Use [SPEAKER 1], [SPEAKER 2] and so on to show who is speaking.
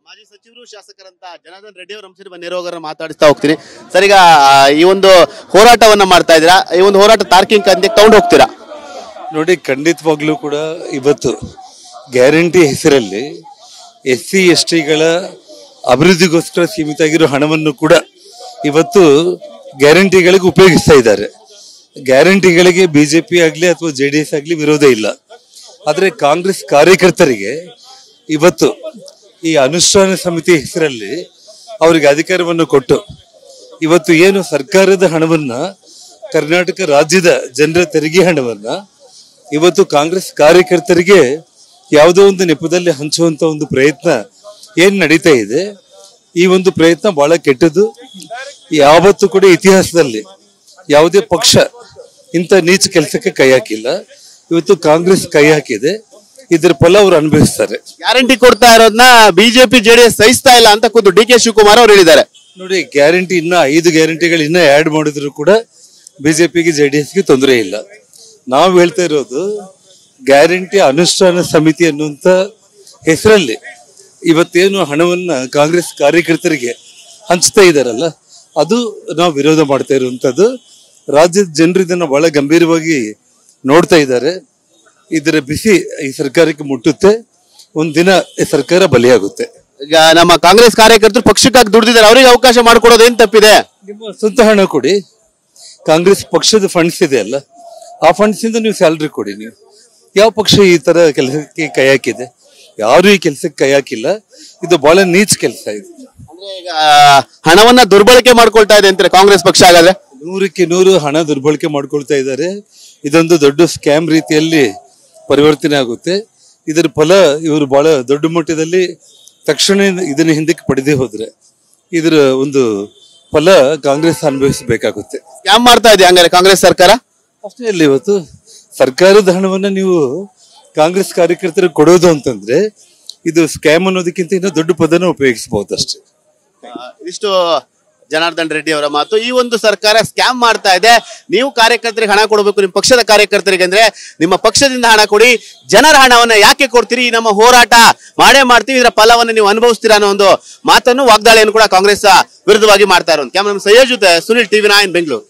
[SPEAKER 1] ಮಾಜಿ ಸಚಿವರು ಶಾಸಕರಂತ ಜನಾರ್ದನ್ ರೆಡ್ಡಿ ಅವರ ಅಂಶದ ನೇರವಾಗಿ ಮಾತಾಡಿಸ್ತಾ ಹೋಗ್ತೀನಿ. ಸರ್, ಈಗ ಈ ಒಂದು ಹೋರಾಟವನ್ನ ಮಾಡ್ತಾ ಇದ್ದೀರಾ, ಈ ಒಂದು ಹೋರಾಟ ತಾರ್ಕಿಕ ಅಂತ್ಯಕ್ಕೆ ತಗೊಂಡು ಹೋಗ್ತೀರಾ?
[SPEAKER 2] ನೋಡಿ, ಖಂಡಿತವಾಗ್ಲೂ ಕೂಡ ಇವತ್ತು ಗ್ಯಾರಂಟಿ ಹೆಸರಲ್ಲಿ SC STಗಳ ಅಭಿವೃದ್ಧಿಗೋಸ್ಕರ ಸೀಮಿತ ಆಗಿರೋ ಹಣವನ್ನು ಕೂಡ ಇವತ್ತು ಗ್ಯಾರಂಟಿಗಳಿಗೆ ಉಪಯೋಗಿಸ್ತಾ ಇದ್ದಾರೆ. ಗ್ಯಾರಂಟಿಗಳಿಗೆ BJP ಆಗಲಿ ಅಥವಾ JDS ಆಗಲಿ ವಿರೋಧ ಇಲ್ಲ. ಆದರೆ ಕಾಂಗ್ರೆಸ್ ಕಾರ್ಯಕರ್ತರಿಗೆ ಇವತ್ತು ಈ ಅನುಷ್ಠಾನ ಸಮಿತಿ ಹೆಸರಲ್ಲಿ ಅವರಿಗೆ ಅಧಿಕಾರವನ್ನು ಕೊಟ್ಟು ಇವತ್ತು ಏನು ಸರ್ಕಾರದ ಹಣವನ್ನ, ಕರ್ನಾಟಕ ರಾಜ್ಯದ ಜನರ ತೆರಿಗೆ ಹಣವನ್ನ ಇವತ್ತು ಕಾಂಗ್ರೆಸ್ ಕಾರ್ಯಕರ್ತರಿಗೆ ಯಾವುದೋ ಒಂದು ನೆಪದಲ್ಲಿ ಹಂಚುವಂತ ಒಂದು ಪ್ರಯತ್ನ ಏನ್ ನಡೀತಾ ಇದೆ, ಈ ಒಂದು ಪ್ರಯತ್ನ ಬಹಳ ಕೆಟ್ಟದ್ದು. ಯಾವತ್ತೂ ಕೂಡ ಇತಿಹಾಸದಲ್ಲಿ ಯಾವುದೇ ಪಕ್ಷ ಇಂಥ ನೀಚ ಕೆಲಸಕ್ಕೆ ಕೈ ಹಾಕಿಲ್ಲ. ಇವತ್ತು ಕಾಂಗ್ರೆಸ್ ಕೈ ಹಾಕಿದೆ, ಇದ್ರ ಫಲ ಅವ್ರು ಅನುಭವಿಸ್ತಾರೆ.
[SPEAKER 1] ಗ್ಯಾರಂಟಿ ಕೊಡ್ತಾ ಇರೋದನ್ನ BJP JDS ಸಹಿಸ್ತಾ ಇಲ್ಲ ಅಂತ ಖುದ್ದು DK ಶಿವಕುಮಾರ್ ಅವರು ಹೇಳಿದ್ದಾರೆ.
[SPEAKER 2] ನೋಡಿ, ಗ್ಯಾರಂಟಿ ಇನ್ನ 5 ಗ್ಯಾರಂಟಿಗಳು ಇನ್ನ ಆಡ್ ಮಾಡಿದ್ರು ಕೂಡ BJPಗೆ JDSಗೆ ತೊಂದರೆ ಇಲ್ಲ. ನಾವು ಹೇಳ್ತಾ ಇರೋದು ಗ್ಯಾರಂಟಿ ಅನುಷ್ಠಾನ ಸಮಿತಿ ಅನ್ನುವಂತ ಹೆಸರಲ್ಲಿ ಇವತ್ತೇನು ಹಣವನ್ನ ಕಾಂಗ್ರೆಸ್ ಕಾರ್ಯಕರ್ತರಿಗೆ ಹಂಚ್ತಾ ಇದಾರಲ್ಲ, ಅದು ನಾವು ವಿರೋಧ ಮಾಡ್ತಾ ಇರುವಂತದ್ದು. ರಾಜ್ಯದ ಜನರು ಇದನ್ನ ಬಹಳ ಗಂಭೀರವಾಗಿ ನೋಡ್ತಾ ಇದ್ದಾರೆ. ಇದರ ಬಿಸಿ ಈ ಸರ್ಕಾರಕ್ಕೆ ಮುಟ್ಟುತ್ತೆ, ಒಂದಿನ ಈ ಸರ್ಕಾರ ಬಲಿಯಾಗುತ್ತೆ.
[SPEAKER 1] ಈಗ ನಮ್ಮ ಕಾಂಗ್ರೆಸ್ ಕಾರ್ಯಕರ್ತರು ಪಕ್ಷಕ್ಕಾಗಿ ದುಡಿದಿದ್ದಾರೆ, ಅವರಿಗೆ ಅವಕಾಶ ಮಾಡಿಕೊಡೋದು ಏನ್ ತಪ್ಪಿದೆ?
[SPEAKER 2] ನಿಮ್ಮ ಸ್ವಂತ ಹಣ ಕೊಡಿ. ಕಾಂಗ್ರೆಸ್ ಪಕ್ಷದ ಫಂಡ್ಸ್ ಇದೆ ಅಲ್ಲ, ಆ ಫಂಡ್ಸ್ ಇಂದ ನೀವು ಸ್ಯಾಲ್ರಿ ಕೊಡಿ. ನೀವು ಯಾವ ಪಕ್ಷ ಈ ತರ ಕೆಲಸಕ್ಕೆ ಕೈ ಹಾಕಿದೆ? ಯಾರು ಈ ಕೆಲಸಕ್ಕೆ ಕೈ ಹಾಕಿಲ್ಲ. ಇದು ಬಹಳ ನೀಚ ಕೆಲಸ. ಇದು
[SPEAKER 1] ಅಂದ್ರೆ ಈಗ ಹಣವನ್ನ ದುರ್ಬಳಕೆ ಮಾಡ್ಕೊಳ್ತಾ ಇದೆ ಅಂತಾರೆ ಕಾಂಗ್ರೆಸ್ ಪಕ್ಷ. ಹಾಗಾದ್ರೆ
[SPEAKER 2] 100ಕ್ಕೆ 100 ಹಣ ದುರ್ಬಳಕೆ ಮಾಡ್ಕೊಳ್ತಾ ಇದ್ದಾರೆ. ಇದೊಂದು ದೊಡ್ಡ ಸ್ಕ್ಯಾಮ್ ರೀತಿಯಲ್ಲಿ ಪರಿವರ್ತನೆ ಆಗುತ್ತೆ. ಇದರ ಫಲ ಇವರು ಬಹಳ ದೊಡ್ಡ ಮಟ್ಟದಲ್ಲಿ ತಕ್ಷಣ ಇದನ್ನ ಹಿಂದಕ್ಕೆ ಪಡೆದೇ ಹೋದ್ರೆ ಇದರ ಒಂದು ಫಲ ಕಾಂಗ್ರೆಸ್ ಅನುಭವಿಸಬೇಕಾಗುತ್ತೆ.
[SPEAKER 1] ಸ್ಕ್ಯಾಮ್ ಮಾಡ್ತಾ ಇದೆ ಹಂಗಾರೆ ಕಾಂಗ್ರೆಸ್ ಸರ್ಕಾರ.
[SPEAKER 2] ಅಷ್ಟೇ ಅಲ್ಲ, ಇವತ್ತು ಸರ್ಕಾರದ ಹಣವನ್ನ ನೀವು ಕಾಂಗ್ರೆಸ್ ಕಾರ್ಯಕರ್ತರಿಗೆ ಕೊಡೋದು ಅಂತಂದ್ರೆ ಇದು ಸ್ಕ್ಯಾಮ್ ಅನ್ನೋದಕ್ಕಿಂತ ಇನ್ನೂ ದೊಡ್ಡ ಪದನ ಉಪಯೋಗಿಸಬಹುದು ಅಷ್ಟೇ.
[SPEAKER 1] ಇಷ್ಟು ಜನಾರ್ದನ್ ರೆಡ್ಡಿ ಅವರ ಮಾತು. ಈ ಒಂದು ಸರ್ಕಾರ ಸ್ಕ್ಯಾಮ್ ಮಾಡ್ತಾ ಇದೆ, ನೀವು ಕಾರ್ಯಕರ್ತರಿಗೆ ಹಣ ಕೊಡಬೇಕು, ನಿಮ್ಮ ಪಕ್ಷದ ಕಾರ್ಯಕರ್ತರಿಗೆ. ಅಂದ್ರೆ ನಿಮ್ಮ ಪಕ್ಷದಿಂದ ಹಣ ಕೊಡಿ, ಜನರ ಹಣವನ್ನ ಯಾಕೆ ಕೊಡ್ತೀರಿ? ನಮ್ಮ ಹೋರಾಟ ಮಾಡೇ ಮಾಡ್ತೀವಿ, ಇದರ ಫಲವನ್ನು ನೀವು ಅನುಭವಿಸ್ತೀರಾ ಅನ್ನೋ ಒಂದು ಮಾತನ್ನು, ವಾಗ್ದಾಳಿಯನ್ನು ಕೂಡ ಕಾಂಗ್ರೆಸ್ ವಿರುದ್ಧವಾಗಿ ಮಾಡ್ತಾ ಇರೋದು. ಕ್ಯಾಮರಾ ಸಯ್ಯದ್ ಜೊತೆ ಸುನಿಲ್, TV9 ಬೆಂಗಳೂರು.